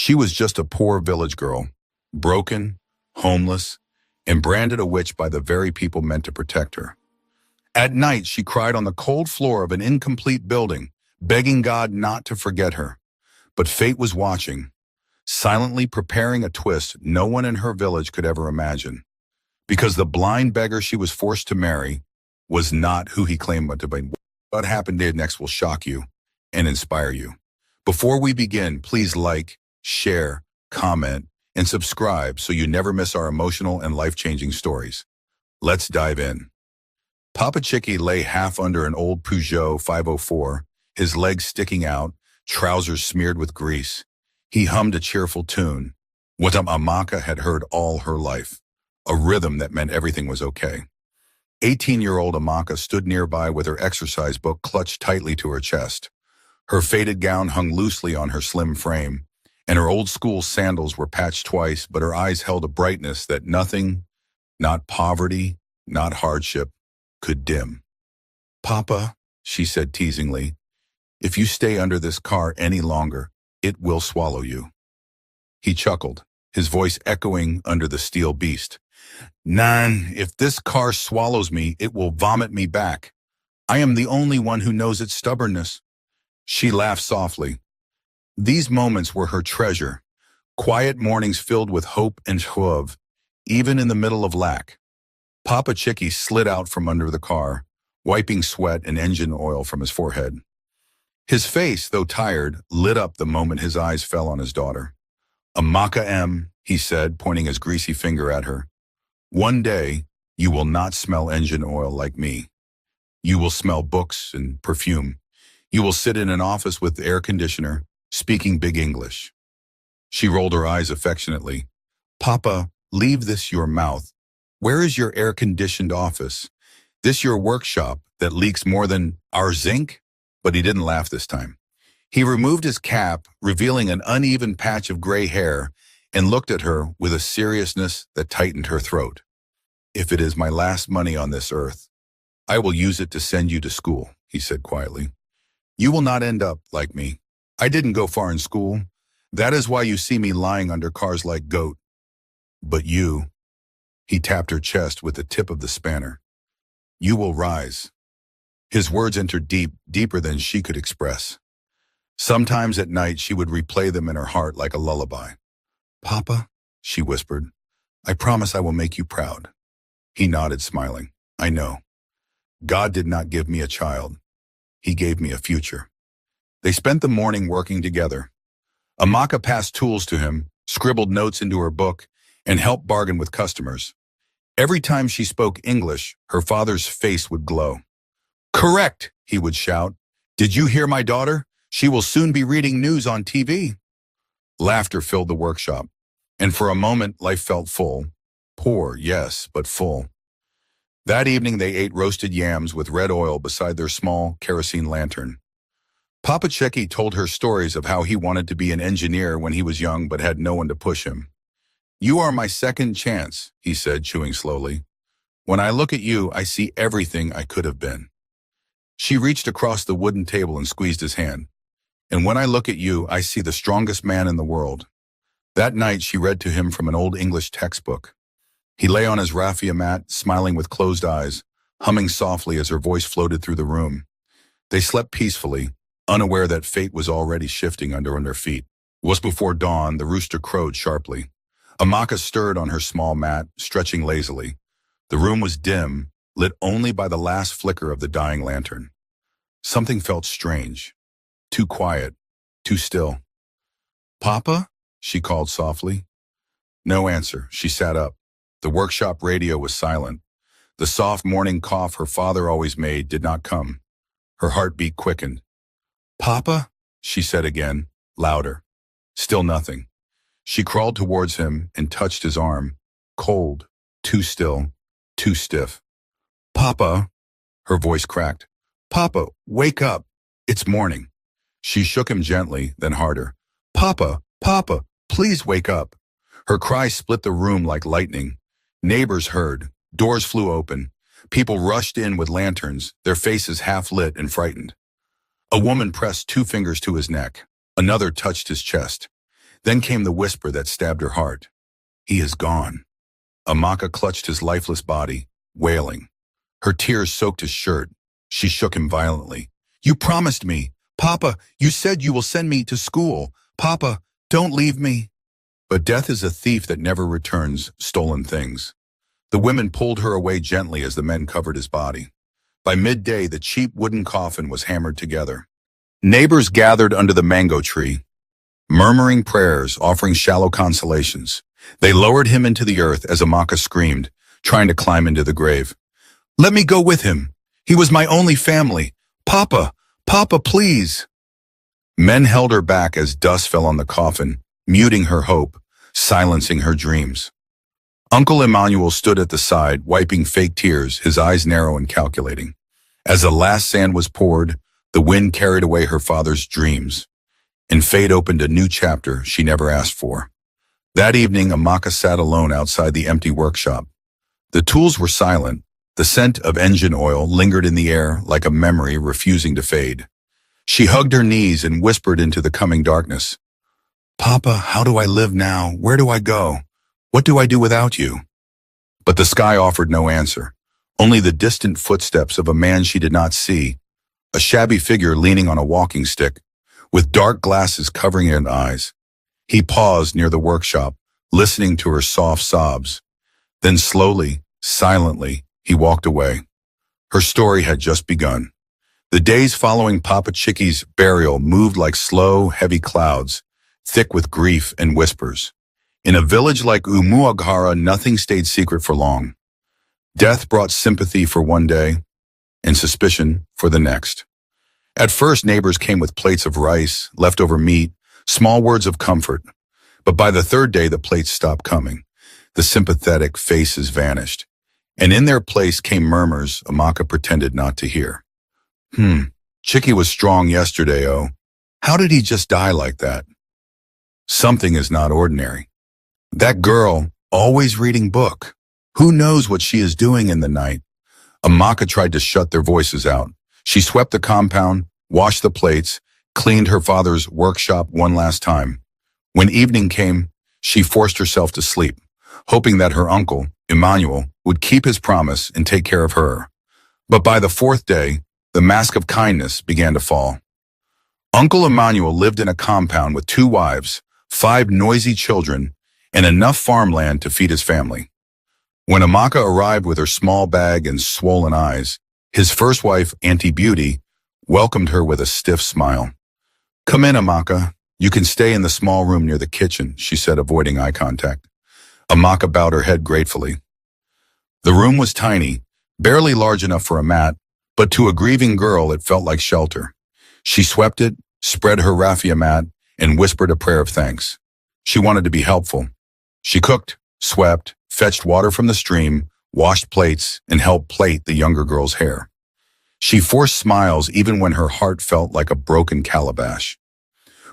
She was just a poor village girl, broken, homeless, and branded a witch by the very people meant to protect her. At night, she cried on the cold floor of an incomplete building, begging God not to forget her. But fate was watching, silently preparing a twist no one in her village could ever imagine. Because the blind beggar she was forced to marry was not who he claimed to be. What happened next will shock you and inspire you. Before we begin, please like, share, comment, and subscribe so you never miss our emotional and life-changing stories. Let's dive in. Papa Chicky lay half under an old Peugeot 504, his legs sticking out, trousers smeared with grease. He hummed a cheerful tune, what Amaka had heard all her life, a rhythm that meant everything was okay. 18-year-old Amaka stood nearby with her exercise book clutched tightly to her chest. Her faded gown hung loosely on her slim frame, and her old-school sandals were patched twice, but her eyes held a brightness that nothing, not poverty, not hardship, could dim. "Papa," she said teasingly, "if you stay under this car any longer, it will swallow you." He chuckled, his voice echoing under the steel beast. "Nan, if this car swallows me, it will vomit me back. I am the only one who knows its stubbornness." She laughed softly. These moments were her treasure, quiet mornings filled with hope and joie, even in the middle of lack. Papa Chicky slid out from under the car, wiping sweat and engine oil from his forehead. His face, though tired, lit up the moment his eyes fell on his daughter. "Amaka M," he said, pointing his greasy finger at her. "One day, you will not smell engine oil like me. You will smell books and perfume. You will sit in an office with air conditioner, speaking big English." She rolled her eyes affectionately. "Papa, leave this your mouth. Where is your air-conditioned office? This your workshop that leaks more than our zinc?" But he didn't laugh this time. He removed his cap, revealing an uneven patch of gray hair, and looked at her with a seriousness that tightened her throat. "If it is my last money on this earth, I will use it to send you to school," he said quietly. "You will not end up like me. I didn't go far in school. That is why you see me lying under cars like goat. But you," he tapped her chest with the tip of the spanner, "you will rise." His words entered deep, deeper than she could express. Sometimes at night she would replay them in her heart like a lullaby. "Papa," she whispered, "I promise I will make you proud." He nodded, smiling. "I know. God did not give me a child. He gave me a future." They spent the morning working together. Amaka passed tools to him, scribbled notes into her book, and helped bargain with customers. Every time she spoke English, her father's face would glow. "Correct," he would shout. "Did you hear my daughter? She will soon be reading news on TV." Laughter filled the workshop, and for a moment life felt full. Poor, yes, but full. That evening they ate roasted yams with red oil beside their small kerosene lantern. Papa Chicky told her stories of how he wanted to be an engineer when he was young but had no one to push him. "You are my second chance," he said, chewing slowly. "When I look at you, I see everything I could have been." She reached across the wooden table and squeezed his hand. "And when I look at you, I see the strongest man in the world." That night she read to him from an old English textbook. He lay on his raffia mat, smiling with closed eyes, humming softly as her voice floated through the room. They slept peacefully, unaware that fate was already shifting under their feet. It was before dawn, the rooster crowed sharply. Amaka stirred on her small mat, stretching lazily. The room was dim, lit only by the last flicker of the dying lantern. Something felt strange. Too quiet, too still. "Papa?" she called softly. No answer. She sat up. The workshop radio was silent. The soft morning cough her father always made did not come. Her heartbeat quickened. "Papa?" she said again, louder. Still nothing. She crawled towards him and touched his arm, cold, too still, too stiff. "Papa," her voice cracked. "Papa, wake up. It's morning." She shook him gently, then harder. "Papa, Papa, please wake up." Her cry split the room like lightning. Neighbors heard. Doors flew open. People rushed in with lanterns, their faces half lit and frightened. A woman pressed 2 fingers to his neck. Another touched his chest. Then came the whisper that stabbed her heart. He is gone. Amaka clutched his lifeless body, wailing. Her tears soaked his shirt. She shook him violently. You promised me. Papa, you said you will send me to school. Papa, don't leave me. But death is a thief that never returns stolen things. The women pulled her away gently as the men covered his body. By midday, the cheap wooden coffin was hammered together. Neighbors gathered under the mango tree, murmuring prayers, offering shallow consolations. They lowered him into the earth as Amaka screamed, trying to climb into the grave. Let me go with him. He was my only family. Papa, Papa, please. Men held her back as dust fell on the coffin, muting her hope, silencing her dreams. Uncle Emmanuel stood at the side, wiping fake tears, his eyes narrow and calculating. As the last sand was poured, the wind carried away her father's dreams, and fate opened a new chapter she never asked for. That evening, Amaka sat alone outside the empty workshop. The tools were silent. The scent of engine oil lingered in the air like a memory refusing to fade. She hugged her knees and whispered into the coming darkness. Papa, how do I live now? Where do I go? What do I do without you? But the sky offered no answer, only the distant footsteps of a man she did not see, a shabby figure leaning on a walking stick, with dark glasses covering his eyes. He paused near the workshop, listening to her soft sobs. Then slowly, silently, he walked away. Her story had just begun. The days following Papa Chicky's burial moved like slow, heavy clouds, thick with grief and whispers. In a village like Umuaghara, nothing stayed secret for long. Death brought sympathy for one day and suspicion for the next. At first, neighbors came with plates of rice, leftover meat, small words of comfort. But by the third day, the plates stopped coming. The sympathetic faces vanished. And in their place came murmurs Amaka pretended not to hear. Chicky was strong yesterday, oh. How did he just die like that? Something is not ordinary. That girl, always reading book. Who knows what she is doing in the night? Amaka tried to shut their voices out. She swept the compound, washed the plates, cleaned her father's workshop one last time. When evening came, she forced herself to sleep, hoping that her uncle, Emmanuel, would keep his promise and take care of her. But by the fourth day, the mask of kindness began to fall. Uncle Emmanuel lived in a compound with 2 wives, 5 noisy children, and enough farmland to feed his family. When Amaka arrived with her small bag and swollen eyes, his first wife, Auntie Beauty, welcomed her with a stiff smile. Come in, Amaka. You can stay in the small room near the kitchen, she said, avoiding eye contact. Amaka bowed her head gratefully. The room was tiny, barely large enough for a mat, but to a grieving girl it felt like shelter. She swept it, spread her raffia mat, and whispered a prayer of thanks. She wanted to be helpful. She cooked, swept, fetched water from the stream, washed plates, and helped plait the younger girl's hair. She forced smiles even when her heart felt like a broken calabash.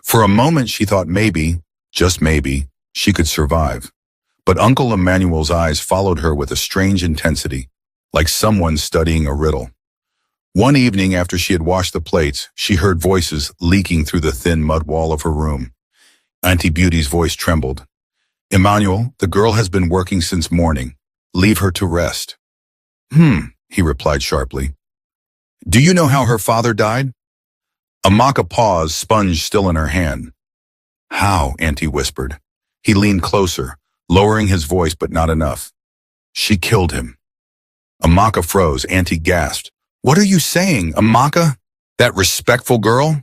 For a moment she thought maybe, just maybe, she could survive. But Uncle Emmanuel's eyes followed her with a strange intensity, like someone studying a riddle. One evening after she had washed the plates, she heard voices leaking through the thin mud wall of her room. Auntie Beauty's voice trembled. Emmanuel, the girl has been working since morning. Leave her to rest. He replied sharply. Do you know how her father died? Amaka paused, sponge still in her hand. How? Auntie whispered. He leaned closer, lowering his voice but not enough. She killed him. Amaka froze. Auntie gasped. What are you saying, Amaka? That respectful girl?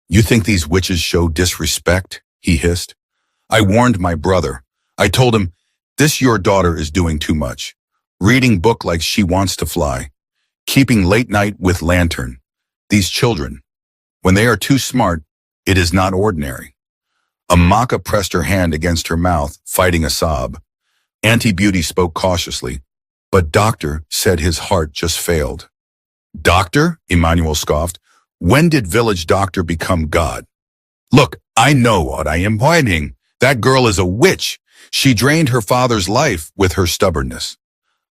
You think these witches show disrespect? He hissed. I warned my brother. I told him, this your daughter is doing too much. Reading book like she wants to fly. Keeping late night with lantern. These children. When they are too smart, it is not ordinary. Amaka pressed her hand against her mouth, fighting a sob. Auntie Beauty spoke cautiously. But Doctor said his heart just failed. Doctor? Emmanuel scoffed. When did village doctor become God? Look, I know what I am pointing. That girl is a witch. She drained her father's life with her stubbornness.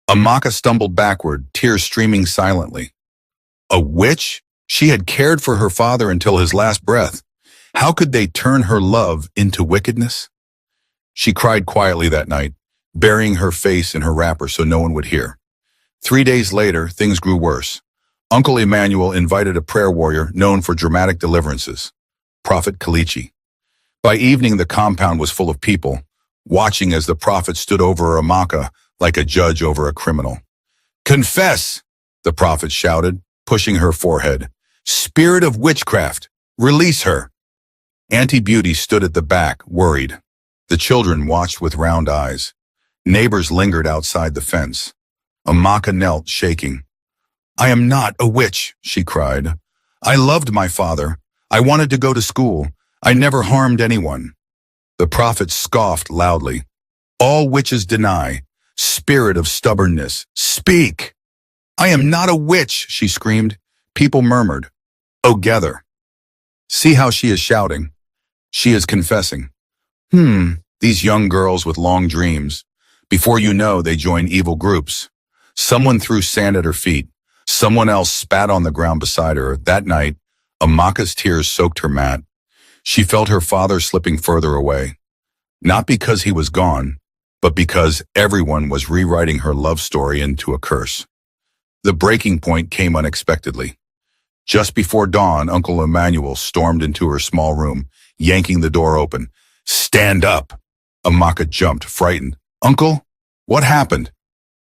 Amaka stumbled backward, tears streaming silently. A witch? She had cared for her father until his last breath. How could they turn her love into wickedness? She cried quietly that night, burying her face in her wrapper so no one would hear. 3 days later, things grew worse. Uncle Emmanuel invited a prayer warrior known for dramatic deliverances, Prophet Kalichi. By evening, the compound was full of people, watching as the prophet stood over Amaka like a judge over a criminal. "Confess," the prophet shouted, pushing her forehead. "Spirit of witchcraft, release her." Auntie Beauty stood at the back, worried. The children watched with round eyes. Neighbors lingered outside the fence. Amaka knelt, shaking. "I am not a witch," she cried. "I loved my father. I wanted to go to school. I never harmed anyone." The prophet scoffed loudly. "All witches deny. Spirit of stubbornness, speak!" "I am not a witch," she screamed. People murmured. "Oh, gather. See how she is shouting. She is confessing." These young girls with long dreams. Before you know, they join evil groups. Someone threw sand at her feet. Someone else spat on the ground beside her. That night, Amaka's tears soaked her mat. She felt her father slipping further away. Not because he was gone, but because everyone was rewriting her love story into a curse. The breaking point came unexpectedly. Just before dawn, Uncle Emmanuel stormed into her small room, yanking the door open. "Stand up!" Amaka jumped, frightened. "Uncle, what happened?"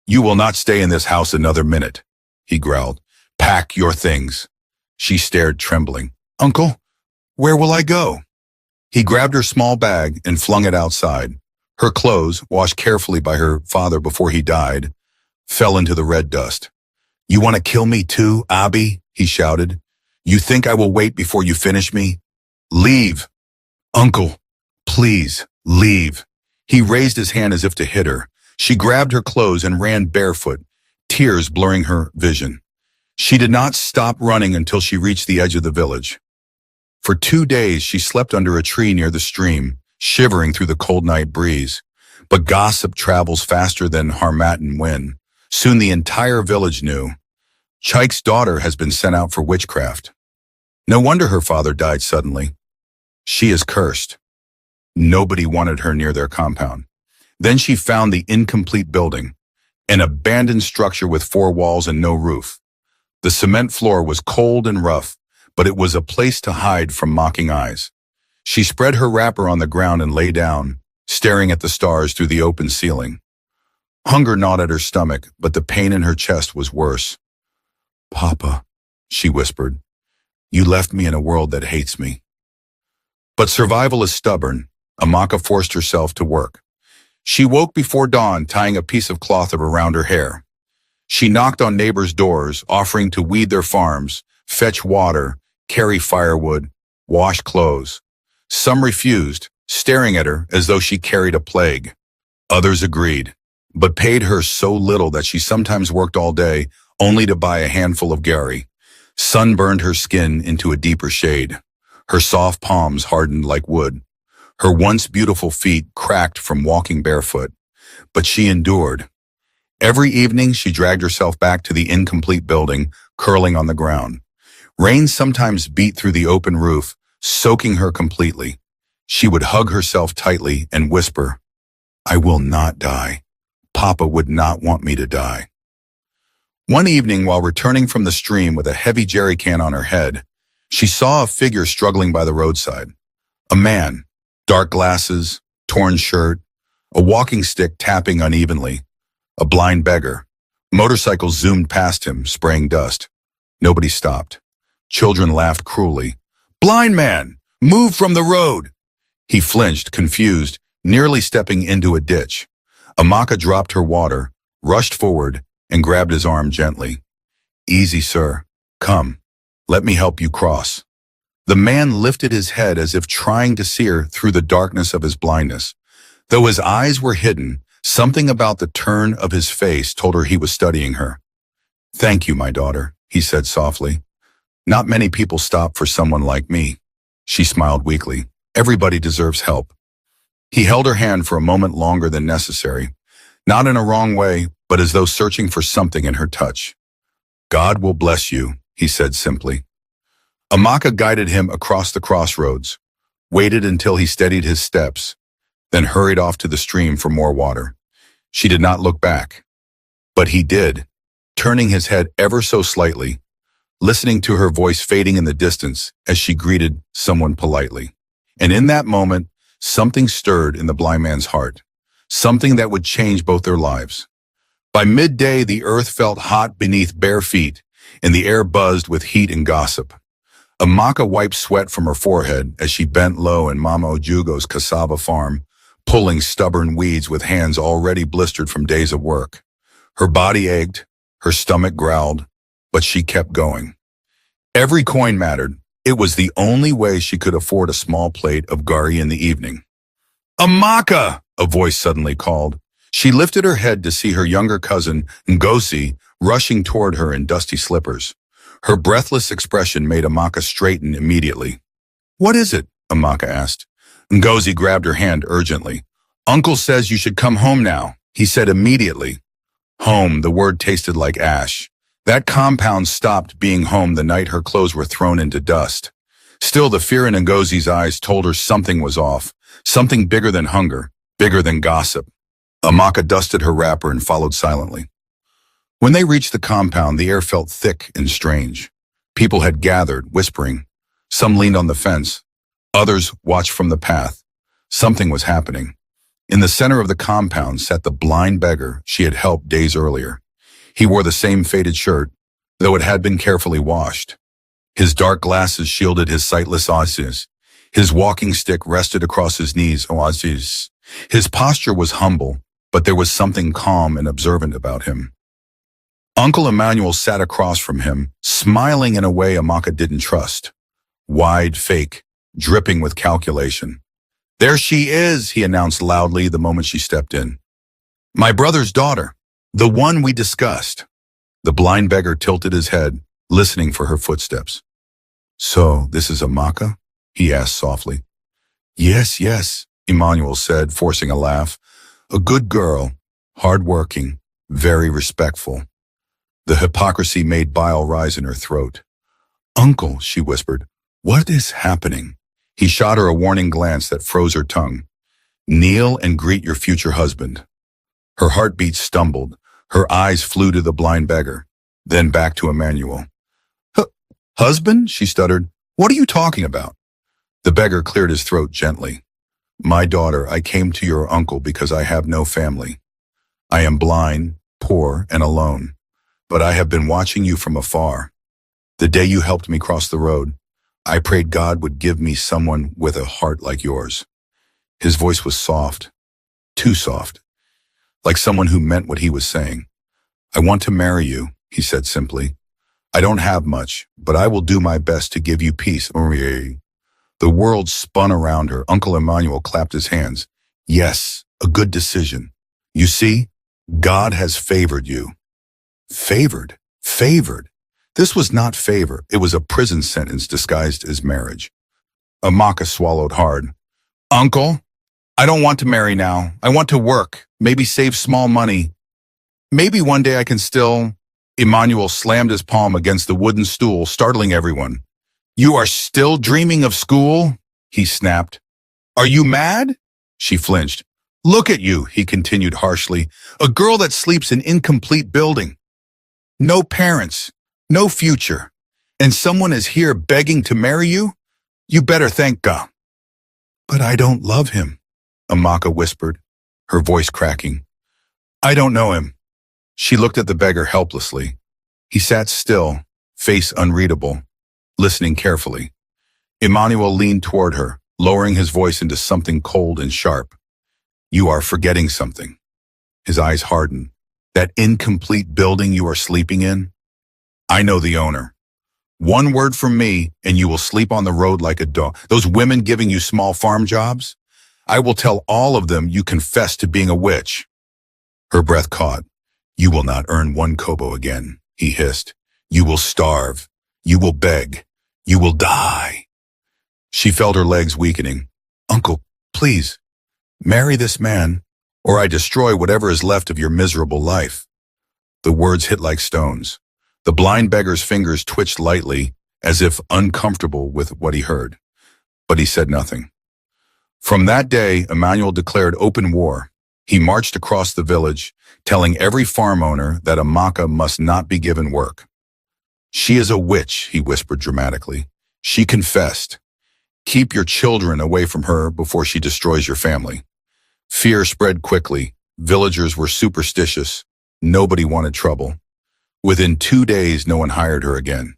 "You will not stay in this house another minute," he growled. "Pack your things." She stared, trembling. "Uncle, where will I go?" He grabbed her small bag and flung it outside. Her clothes, washed carefully by her father before he died, fell into the red dust. "You want to kill me too, Abi?" he shouted. "You think I will wait before you finish me? Leave!" "Uncle, please, leave." He raised his hand as if to hit her. She grabbed her clothes and ran barefoot, tears blurring her vision. She did not stop running until she reached the edge of the village. For 2 days, she slept under a tree near the stream, shivering through the cold night breeze. But gossip travels faster than Harmattan wind. Soon the entire village knew. Chike's daughter has been sent out for witchcraft. No wonder her father died suddenly. She is cursed. Nobody wanted her near their compound. Then she found the incomplete building, an abandoned structure with 4 walls and no roof. The cement floor was cold and rough, but it was a place to hide from mocking eyes. She spread her wrapper on the ground and lay down, staring at the stars through the open ceiling. Hunger gnawed at her stomach, but the pain in her chest was worse. "Papa," she whispered, "you left me in a world that hates me." But survival is stubborn. Amaka forced herself to work. She woke before dawn, tying a piece of cloth around her hair. She knocked on neighbors' doors, offering to weed their farms, fetch water, carry firewood, wash clothes. Some refused, staring at her as though she carried a plague. Others agreed, but paid her so little that she sometimes worked all day only to buy a handful of gari. Sun burned her skin into a deeper shade. Her soft palms hardened like wood. Her once beautiful feet cracked from walking barefoot. But she endured. Every evening, she dragged herself back to the incomplete building, curling on the ground. Rain sometimes beat through the open roof, soaking her completely. She would hug herself tightly and whisper, "I will not die. Papa would not want me to die." One evening, while returning from the stream with a heavy jerry can on her head, she saw a figure struggling by the roadside. A man, dark glasses, torn shirt, a walking stick tapping unevenly. A blind beggar. Motorcycles zoomed past him, spraying dust. Nobody stopped. Children laughed cruelly. "Blind man! Move from the road!" He flinched, confused, nearly stepping into a ditch. Amaka dropped her water, rushed forward, and grabbed his arm gently. "Easy, sir. Come. Let me help you cross." The man lifted his head as if trying to see her through the darkness of his blindness. Though his eyes were hidden, something about the turn of his face told her he was studying her. "Thank you, my daughter," he said softly. "Not many people stop for someone like me." She smiled weakly. "Everybody deserves help." He held her hand for a moment longer than necessary, not in a wrong way, but as though searching for something in her touch. "God will bless you," he said simply. Amaka guided him across the crossroads. waited until he steadied his steps, then hurried off to the stream for more water. She did not look back, but he did, turning his head ever so slightly, listening to her voice fading in the distance as she greeted someone politely. And in that moment, something stirred in the blind man's heart, something that would change both their lives. By midday, the earth felt hot beneath bare feet, and the air buzzed with heat and gossip. Amaka wiped sweat from her forehead as she bent low in Mama Ojugo's cassava farm, pulling stubborn weeds with hands already blistered from days of work. Her body ached, her stomach growled, but she kept going. Every coin mattered. It was the only way she could afford a small plate of gari in the evening. "Amaka!" a voice suddenly called. She lifted her head to see her younger cousin, Ngozi, rushing toward her in dusty slippers. Her breathless expression made Amaka straighten immediately. "What is it?" Amaka asked. Ngozi grabbed her hand urgently. "Uncle says you should come home now," he said immediately. Home, the word tasted like ash. That compound stopped being home the night her clothes were thrown into dust. Still, the fear in Ngozi's eyes told her something was off, something bigger than hunger, bigger than gossip. Amaka dusted her wrapper and followed silently. When they reached the compound, the air felt thick and strange. People had gathered, whispering. Some leaned on the fence. Others watched from the path. Something was happening. In the center of the compound sat the blind beggar she had helped days earlier. He wore the same faded shirt, though it had been carefully washed. His dark glasses shielded his sightless eyes. His walking stick rested across his knees. His posture was humble, but there was something calm and observant about him. Uncle Emmanuel sat across from him, smiling in a way Amaka didn't trust. Wide, fake, dripping with calculation. "There she is," he announced loudly the moment she stepped in. "My brother's daughter, the one we discussed." The blind beggar tilted his head, listening for her footsteps. "So, this is Amaka?" he asked softly. Yes, Emmanuel said, forcing a laugh. "A good girl, hard-working, very respectful." The hypocrisy made bile rise in her throat. "Uncle," she whispered, "what is happening?" He shot her a warning glance that froze her tongue. "Kneel and greet your future husband." Her heartbeat stumbled. Her eyes flew to the blind beggar, then back to Emmanuel. "Husband?" she stuttered. "What are you talking about?" The beggar cleared his throat gently. "My daughter, I came to your uncle because I have no family. I am blind, poor, and alone. But I have been watching you from afar. The day you helped me cross the road, I prayed God would give me someone with a heart like yours." His voice was soft, too soft, like someone who meant what he was saying. "I want to marry you," he said simply. "I don't have much, but I will do my best to give you peace." The world spun around her. Uncle Emmanuel clapped his hands. "Yes, a good decision. You see, God has favored you." Favored? Favored? This was not favor. It was a prison sentence disguised as marriage. Amaka swallowed hard. "Uncle, I don't want to marry now. I want to work, maybe save small money. Maybe one day I can still..." Emmanuel slammed his palm against the wooden stool, startling everyone. "You are still dreaming of school?" he snapped. "Are you mad?" She flinched. "Look at you," he continued harshly. "A girl that sleeps in incomplete building. No parents, no future. And someone is here begging to marry you? You better thank God." "But I don't love him," Amaka whispered, her voice cracking. "I don't know him." She looked at the beggar helplessly. He sat still, face unreadable, listening carefully. Emmanuel leaned toward her, lowering his voice into something cold and sharp. "You are forgetting something." His eyes hardened. "That incomplete building you are sleeping in? I know the owner. One word from me, and you will sleep on the road like a dog. Those women giving you small farm jobs? I will tell all of them you confessed to being a witch." Her breath caught. "You will not earn one kobo again," he hissed. "You will starve. You will beg. You will die." She felt her legs weakening. "Uncle, please, marry this man, or I destroy whatever is left of your miserable life." The words hit like stones. The blind beggar's fingers twitched lightly, as if uncomfortable with what he heard. But he said nothing. From that day, Emmanuel declared open war. He marched across the village, telling every farm owner that Amaka must not be given work. She is a witch, he whispered dramatically. She confessed. Keep your children away from her before she destroys your family. Fear spread quickly. Villagers were superstitious. Nobody wanted trouble. Within 2 days, no one hired her again.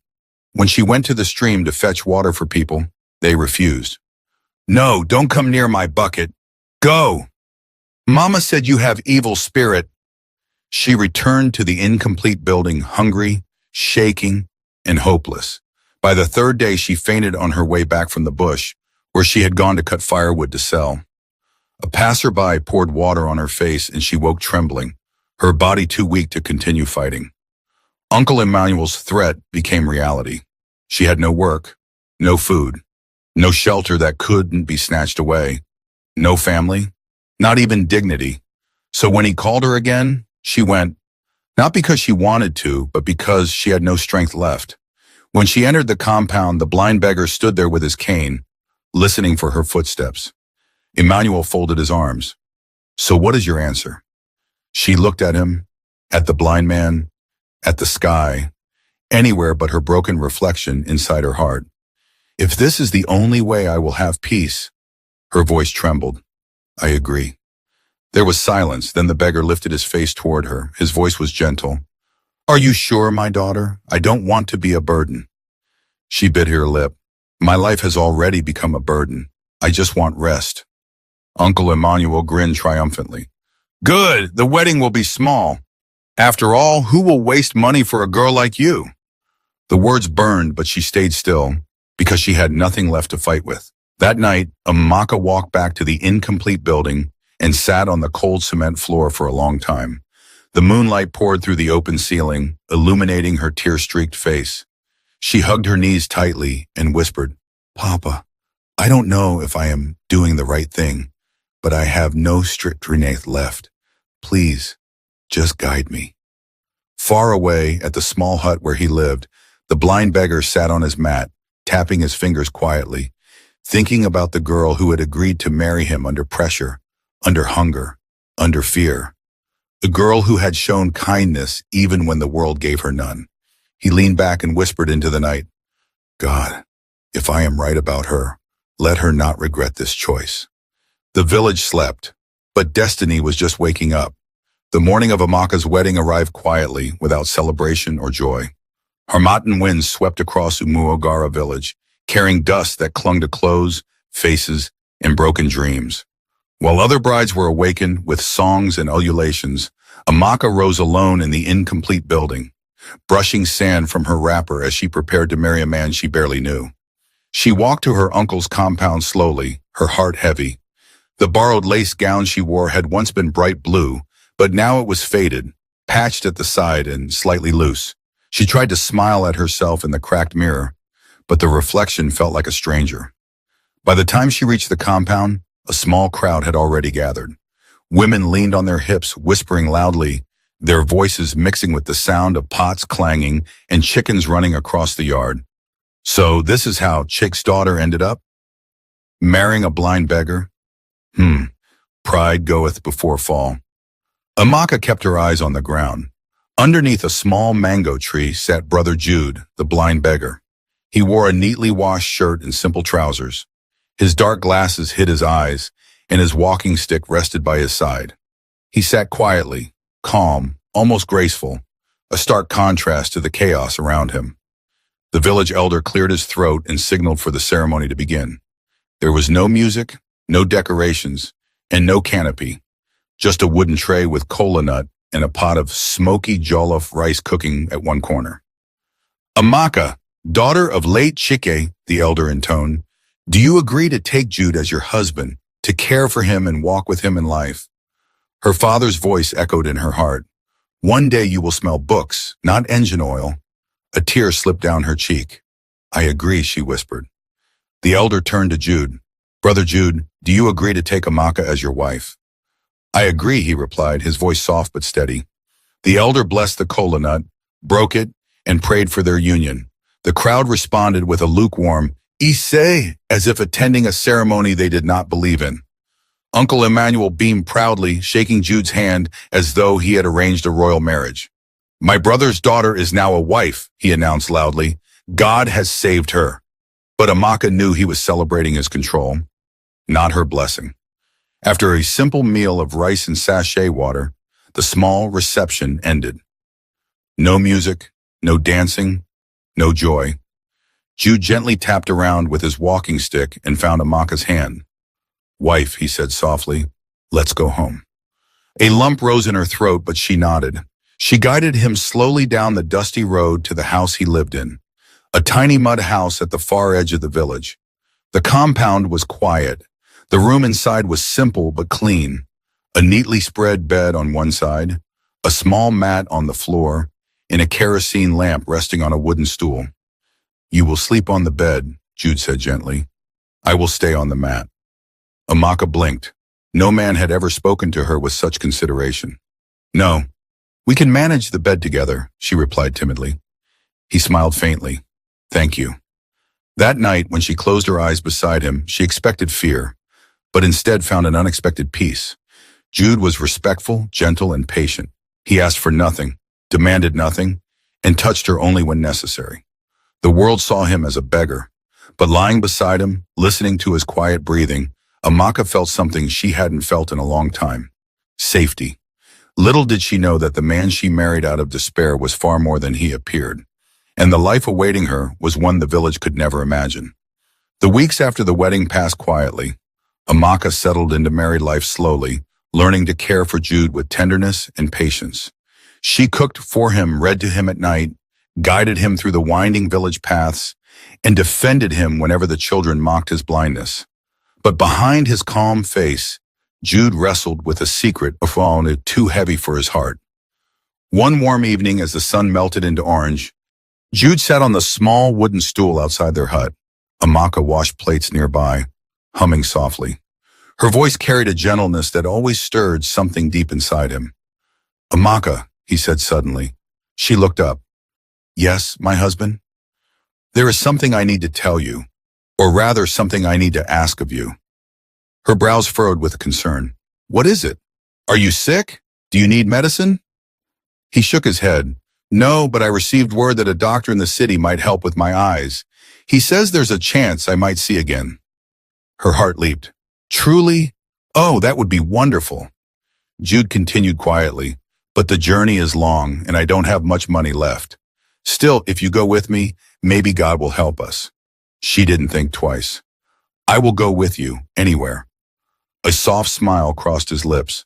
When she went to the stream to fetch water for people, they refused. No, don't come near my bucket. Go! Mama said you have evil spirit. She returned to the incomplete building hungry, shaking, and hopeless. By the third day, she fainted on her way back from the bush, where she had gone to cut firewood to sell. A passerby poured water on her face and she woke trembling, her body too weak to continue fighting. Uncle Emmanuel's threat became reality. She had no work, no food, no shelter that couldn't be snatched away, no family, not even dignity. So when he called her again, she went, not because she wanted to, but because she had no strength left. When she entered the compound, the blind beggar stood there with his cane, listening for her footsteps. Emmanuel folded his arms. So what is your answer? She looked at him, at the blind man, at the sky, anywhere but her broken reflection inside her heart. If this is the only way I will have peace, her voice trembled. I agree. There was silence, then the beggar lifted his face toward her. His voice was gentle. Are you sure, my daughter? I don't want to be a burden. She bit her lip. My life has already become a burden. I just want rest. Uncle Emmanuel grinned triumphantly. Good, the wedding will be small. After all, who will waste money for a girl like you? The words burned, but she stayed still, because she had nothing left to fight with. That night, Amaka walked back to the incomplete building and sat on the cold cement floor for a long time. The moonlight poured through the open ceiling, illuminating her tear-streaked face. She hugged her knees tightly and whispered, Papa, I don't know if I am doing the right thing, but I have no strength left. Please, just guide me. Far away, at the small hut where he lived, the blind beggar sat on his mat, tapping his fingers quietly, thinking about the girl who had agreed to marry him under pressure, under hunger, under fear. The girl who had shown kindness even when the world gave her none. He leaned back and whispered into the night, God, if I am right about her, let her not regret this choice. The village slept, but destiny was just waking up. The morning of Amaka's wedding arrived quietly, without celebration or joy. Harmattan winds swept across Umuogara village, carrying dust that clung to clothes, faces, and broken dreams. While other brides were awakened with songs and ululations, Amaka rose alone in the incomplete building, brushing sand from her wrapper as she prepared to marry a man she barely knew. She walked to her uncle's compound slowly, her heart heavy. The borrowed lace gown she wore had once been bright blue, but now it was faded, patched at the side and slightly loose. She tried to smile at herself in the cracked mirror, but the reflection felt like a stranger. By the time she reached the compound, a small crowd had already gathered. Women leaned on their hips, whispering loudly, their voices mixing with the sound of pots clanging and chickens running across the yard. So this is how Chick's daughter ended up? Marrying a blind beggar? Pride goeth before fall. Amaka kept her eyes on the ground. Underneath a small mango tree sat Brother Jude, the blind beggar. He wore a neatly washed shirt and simple trousers. His dark glasses hid his eyes, and his walking stick rested by his side. He sat quietly, calm, almost graceful, a stark contrast to the chaos around him. The village elder cleared his throat and signaled for the ceremony to begin. There was no music, no decorations, and no canopy, just a wooden tray with kola nut and a pot of smoky jollof rice cooking at one corner. Amaka, daughter of late Chike, the elder intoned, do you agree to take Jude as your husband, to care for him and walk with him in life? Her father's voice echoed in her heart. One day you will smell books, not engine oil. A tear slipped down her cheek. I agree, she whispered. The elder turned to Jude. Brother Jude, do you agree to take Amaka as your wife? I agree, he replied, his voice soft but steady. The elder blessed the kola nut, broke it, and prayed for their union. The crowd responded with a lukewarm, Issei, as if attending a ceremony they did not believe in. Uncle Emmanuel beamed proudly, shaking Jude's hand as though he had arranged a royal marriage. My brother's daughter is now a wife, he announced loudly. God has saved her. But Amaka knew he was celebrating his control, not her blessing. After a simple meal of rice and sachet water, the small reception ended. No music, no dancing, no joy. Jude gently tapped around with his walking stick and found Amaka's hand. Wife, he said softly, let's go home. A lump rose in her throat, but she nodded. She guided him slowly down the dusty road to the house he lived in, a tiny mud house at the far edge of the village. The compound was quiet. The room inside was simple but clean. A neatly spread bed on one side, a small mat on the floor, and a kerosene lamp resting on a wooden stool. You will sleep on the bed, Jude said gently. I will stay on the mat. Amaka blinked. No man had ever spoken to her with such consideration. No, we can manage the bed together, she replied timidly. He smiled faintly. Thank you. That night, when she closed her eyes beside him, she expected fear, but instead found an unexpected peace. Jude was respectful, gentle, and patient. He asked for nothing, demanded nothing, and touched her only when necessary. The world saw him as a beggar, but lying beside him, listening to his quiet breathing, Amaka felt something she hadn't felt in a long time. Safety. Little did she know that the man she married out of despair was far more than he appeared, and the life awaiting her was one the village could never imagine. The weeks after the wedding passed quietly. Amaka settled into married life slowly, learning to care for Jude with tenderness and patience. She cooked for him, read to him at night, guided him through the winding village paths, and defended him whenever the children mocked his blindness. But behind his calm face, Jude wrestled with a secret often too heavy for his heart. One warm evening, as the sun melted into orange, Jude sat on the small wooden stool outside their hut. Amaka washed plates nearby, humming softly. Her voice carried a gentleness that always stirred something deep inside him. Amaka, he said suddenly. She looked up. Yes, my husband? There is something I need to tell you, or rather something I need to ask of you. Her brows furrowed with concern. What is it? Are you sick? Do you need medicine? He shook his head. No, but I received word that a doctor in the city might help with my eyes. He says there's a chance I might see again. Her heart leaped. Truly? Oh, that would be wonderful. Jude continued quietly, but the journey is long and I don't have much money left. Still, if you go with me, maybe God will help us. She didn't think twice. I will go with you, anywhere. A soft smile crossed his lips.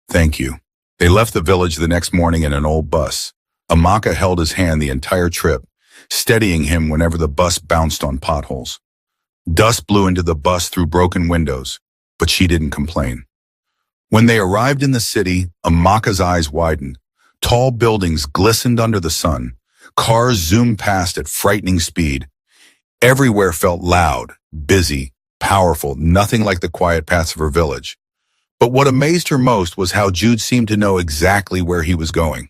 Thank you. They left the village the next morning in an old bus. Amaka held his hand the entire trip, steadying him whenever the bus bounced on potholes. Dust blew into the bus through broken windows, but she didn't complain. When they arrived in the city, Amaka's eyes widened. Tall buildings glistened under the sun. Cars zoomed past at frightening speed. Everywhere felt loud, busy, powerful, nothing like the quiet paths of her village. But what amazed her most was how Jude seemed to know exactly where he was going.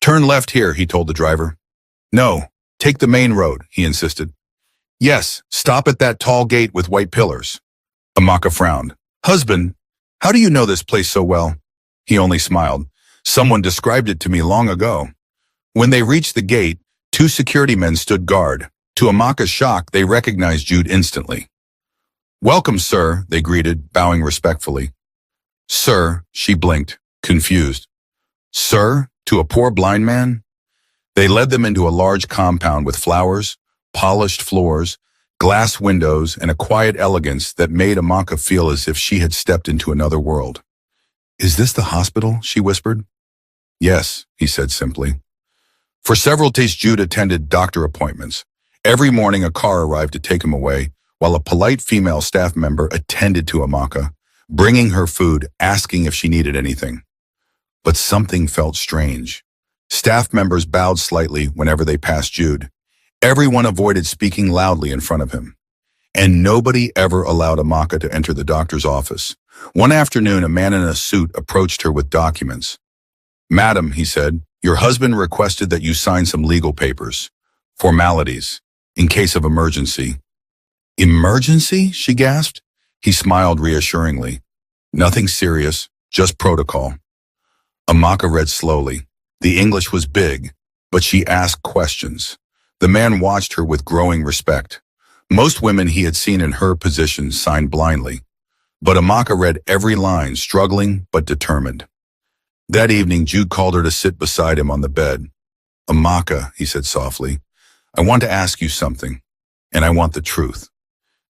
Turn left here, he told the driver. No, take the main road, he insisted. Yes, stop at that tall gate with white pillars. Amaka frowned. Husband, how do you know this place so well? He only smiled. Someone described it to me long ago. When they reached the gate, 2 security men stood guard. To Amaka's shock, they recognized Jude instantly. Welcome, sir, they greeted, bowing respectfully. Sir, she blinked, confused. Sir, to a poor blind man? They led them into a large compound with flowers, polished floors, glass windows, and a quiet elegance that made Amaka feel as if she had stepped into another world. Is this the hospital? She whispered. Yes, he said simply. For several days, Jude attended doctor appointments. Every morning a car arrived to take him away, while a polite female staff member attended to Amaka, bringing her food, asking if she needed anything. But something felt strange. Staff members bowed slightly whenever they passed Jude. Everyone avoided speaking loudly in front of him. And nobody ever allowed Amaka to enter the doctor's office. One afternoon, a man in a suit approached her with documents. Madam, he said, your husband requested that you sign some legal papers. Formalities. In case of emergency. Emergency? She gasped. He smiled reassuringly. Nothing serious, just protocol. Amaka read slowly. The English was big, but she asked questions. The man watched her with growing respect. Most women he had seen in her position signed blindly, but Amaka read every line, struggling but determined. That evening, Jude called her to sit beside him on the bed. Amaka, he said softly, I want to ask you something, and I want the truth.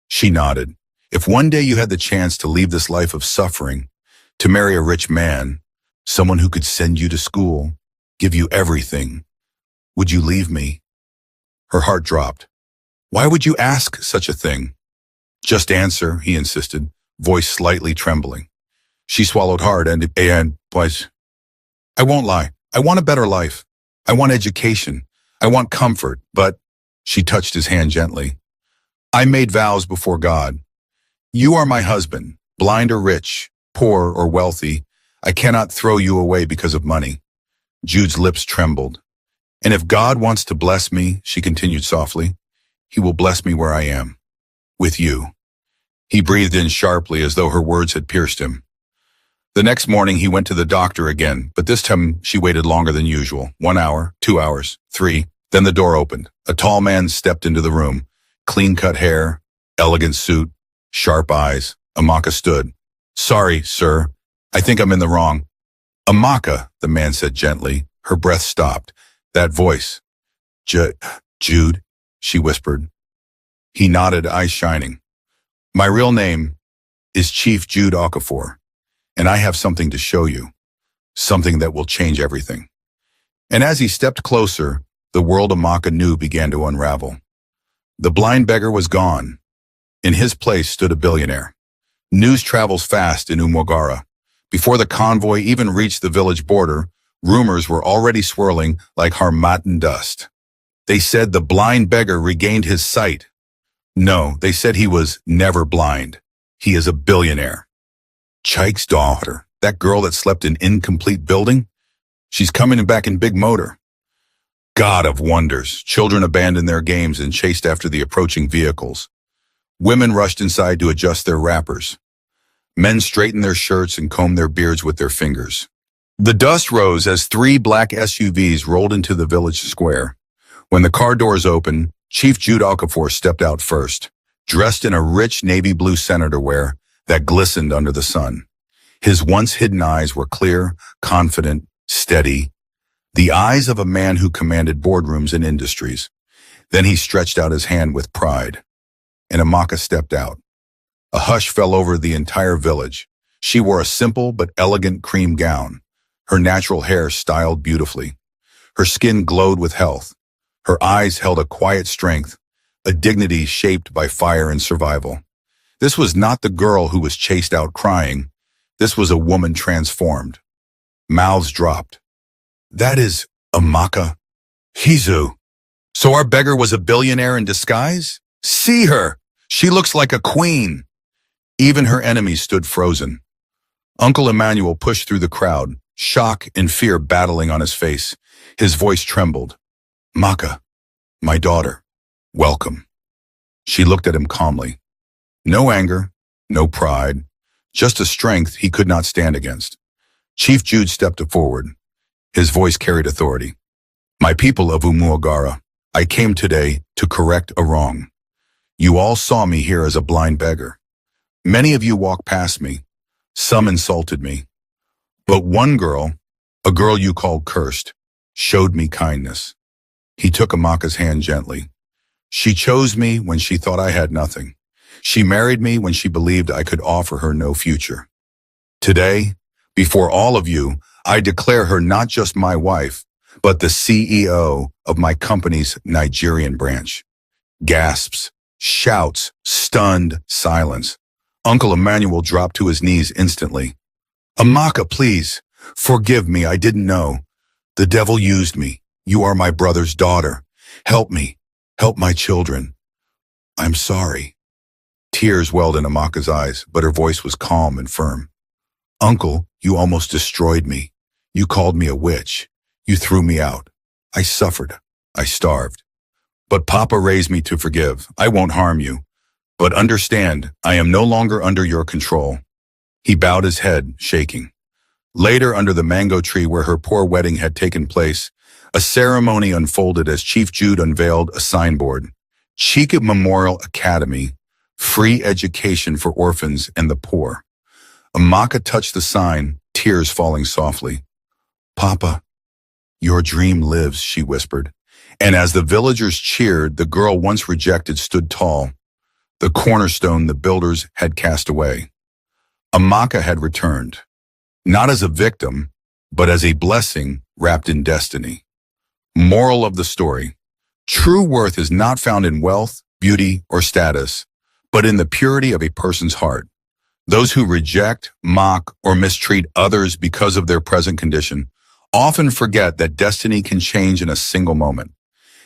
She nodded. If one day you had the chance to leave this life of suffering, to marry a rich man, someone who could send you to school, give you everything, would you leave me? Her heart dropped. Why would you ask such a thing? Just answer, he insisted, voice slightly trembling. She swallowed hard and was, I won't lie. I want a better life. I want education. I want comfort, but, she touched his hand gently. I made vows before God. You are my husband, blind or rich, poor or wealthy. I cannot throw you away because of money. Jude's lips trembled. And if God wants to bless me, she continued softly, he will bless me where I am, with you. He breathed in sharply as though her words had pierced him. The next morning he went to the doctor again, but this time she waited longer than usual. 1 hour, 2 hours, 3. Then the door opened. A tall man stepped into the room. Clean-cut hair, elegant suit, sharp eyes. Amaka stood. Sorry, sir. I think I'm in the wrong. Amaka, the man said gently. Her breath stopped. That voice. Jude, she whispered. He nodded, eyes shining. My real name is Chief Jude Okafor, and I have something to show you. Something that will change everything. And as he stepped closer, the world Amaka knew began to unravel. The blind beggar was gone. In his place stood a billionaire. News travels fast in Umwagara. Before the convoy even reached the village border, rumors were already swirling like harmattan dust. They said the blind beggar regained his sight. No, they said he was never blind. He is a billionaire. Chike's daughter, that girl that slept in incomplete building, she's coming back in big motor. God of wonders, children abandoned their games and chased after the approaching vehicles. Women rushed inside to adjust their wrappers. Men straightened their shirts and combed their beards with their fingers. The dust rose as 3 black SUVs rolled into the village square. When the car doors opened, Chief Jude Okafor stepped out first, dressed in a rich navy blue senator wear that glistened under the sun. His once hidden eyes were clear, confident, steady, the eyes of a man who commanded boardrooms and industries. Then he stretched out his hand with pride, and Amaka stepped out. A hush fell over the entire village. She wore a simple but elegant cream gown, her natural hair styled beautifully. Her skin glowed with health. Her eyes held a quiet strength, a dignity shaped by fire and survival. This was not the girl who was chased out crying. This was a woman transformed. Mouths dropped. That is Amaka. Hizu. So our beggar was a billionaire in disguise? See her! She looks like a queen. Even her enemies stood frozen. Uncle Emmanuel pushed through the crowd, shock and fear battling on his face. His voice trembled. Maka, my daughter, welcome. She looked at him calmly. No anger, no pride, just a strength he could not stand against. Chief Jude stepped forward. His voice carried authority. My people of Umuagara, I came today to correct a wrong. You all saw me here as a blind beggar. Many of you walked past me. Some insulted me. But one girl, a girl you called cursed, showed me kindness. He took Amaka's hand gently. She chose me when she thought I had nothing. She married me when she believed I could offer her no future. Today, before all of you, I declare her not just my wife, but the CEO of my company's Nigerian branch. Gasps, shouts, stunned silence. Uncle Emmanuel dropped to his knees instantly. Amaka, please, forgive me, I didn't know. The devil used me. You are my brother's daughter. Help me. Help my children. I'm sorry. Tears welled in Amaka's eyes, but her voice was calm and firm. Uncle, you almost destroyed me. You called me a witch. You threw me out. I suffered. I starved. But Papa raised me to forgive. I won't harm you. But understand, I am no longer under your control. He bowed his head, shaking. Later, under the mango tree where her poor wedding had taken place, a ceremony unfolded as Chief Jude unveiled a signboard. Chica Memorial Academy, free education for orphans and the poor. Amaka touched the sign, tears falling softly. Papa, your dream lives, she whispered. And as the villagers cheered, the girl once rejected stood tall, the cornerstone the builders had cast away. Amaka had returned, not as a victim, but as a blessing wrapped in destiny. Moral of the story: true worth is not found in wealth, beauty, or status, but in the purity of a person's heart. Those who reject, mock, or mistreat others because of their present condition often forget that destiny can change in a single moment.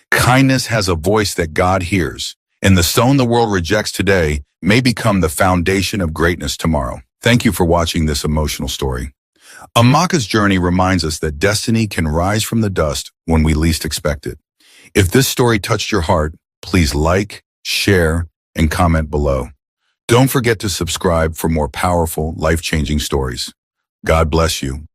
Kindness has a voice that God hears, and the stone the world rejects today may become the foundation of greatness tomorrow. Thank you for watching this emotional story. Amaka's journey reminds us that destiny can rise from the dust when we least expect it. If this story touched your heart, please like, share, and comment below. Don't forget to subscribe for more powerful, life-changing stories. God bless you.